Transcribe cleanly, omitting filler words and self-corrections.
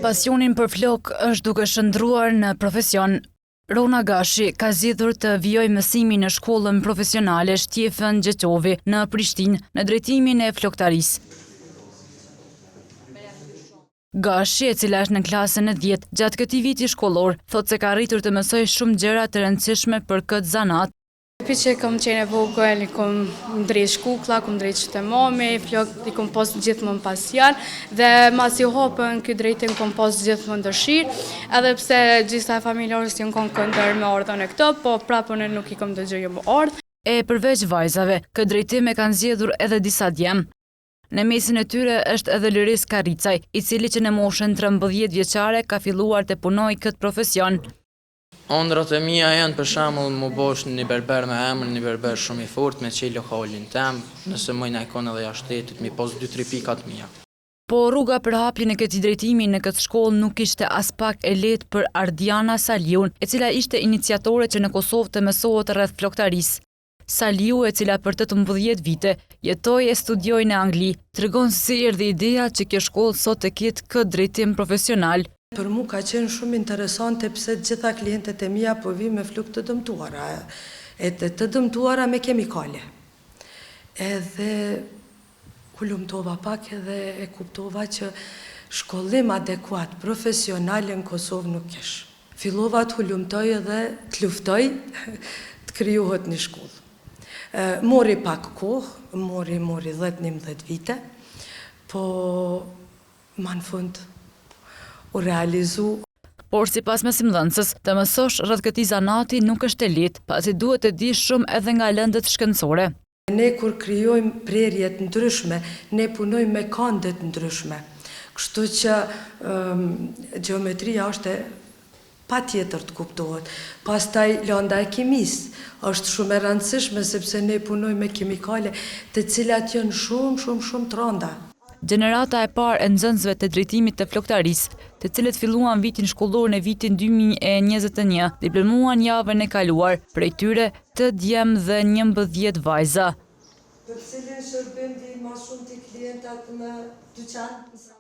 Pasionin për flok është duke shndruar në profesion. Rona Gashi ka zgjedhur të vijojë mësimin në shkollën profesionale Shtjefën Gjeqovi në Prishtinë në drejtimin e floktarisë. Gashi, e cila është në klasën e 10, gjatë këtij viti shkollor, thotë se ka arritur të mësojë shumë gjëra të rëndësishme për këtë zanat. Pi që kom qenë e vogël, i kom ndrejt shkulla, kom ndrejt qëtë mami, flok i kom pas gjithmonë pasjon, dhe mas i hopën këtë drejtim kom pas gjithmonë dëshirë, edhe pse gjitha familjarës jënë kom këndër me ardhën e këto, po prapën e nuk i kom dëgjoj më ardhë. E përveç vajzave, këtë drejtim e kanë zgjedhur edhe disa djemë. Në mesin e tyre është edhe Liris Karicaj, i cili që në moshën 13 vjeçare ka filluar të punojë këtë profesion. Ëndrat e mia janë për shembull më bosh një berber me emër, një berber shumë i fortë me çel lokalin tem, nëse më na ikon edhe jashtë shtetit, mi pas 2-3 pikat mia. Po rruga për hapjen e këtij drejtimi në këtë shkollë nuk ishte as pak e lehtë për Ardiana Saliun, e cila ishte iniciatore që në Kosovë të mësohet rreth floktarisë. Saliu, e cila për 18 vite jetoi e studioi në Angli, tregon se si erdhi ideja që kjo shkollë sot të ketë këtë drejtim profesional. Për mu ka qenë shumë interesante pse gjitha klientët e mia po vi me flok të dëmtuara, të dëmtuara me kemikale. Edhe u lumtova pak edhe e kuptova që shkollim adekuat, profesional në Kosovë nuk kesh. Fillova të hulumtoj edhe të luftoj të krijohet një shkollë. Mori pak kohë, mori 10-11 vite, po ma në fund u realizu. Por sipas mësimdhënësës, të mësosh rreth këtij zanati nuk është e lehtë, pasi duhet të dish shumë edhe nga lëndët shkencore. Ne kur krijojmë prerje të ndryshme, ne punojmë me kande të ndryshme. Kështu që gjeometria është patjetër të kuptohet. Pastaj lënda e kimisë është shumë e rëndësishme sepse ne punojmë me kimikale të cilat janë shumë të rënda. Gjenerata e parë e nxënësve të drejtimit të floktarisë, të cilët filluan vitin shkollor në vitin 2021, diplomuan javën e kaluar, prej tyre 8 djemë dhe 11 vajza. Për cilin shërbim di më shumë të klientat në dyqan?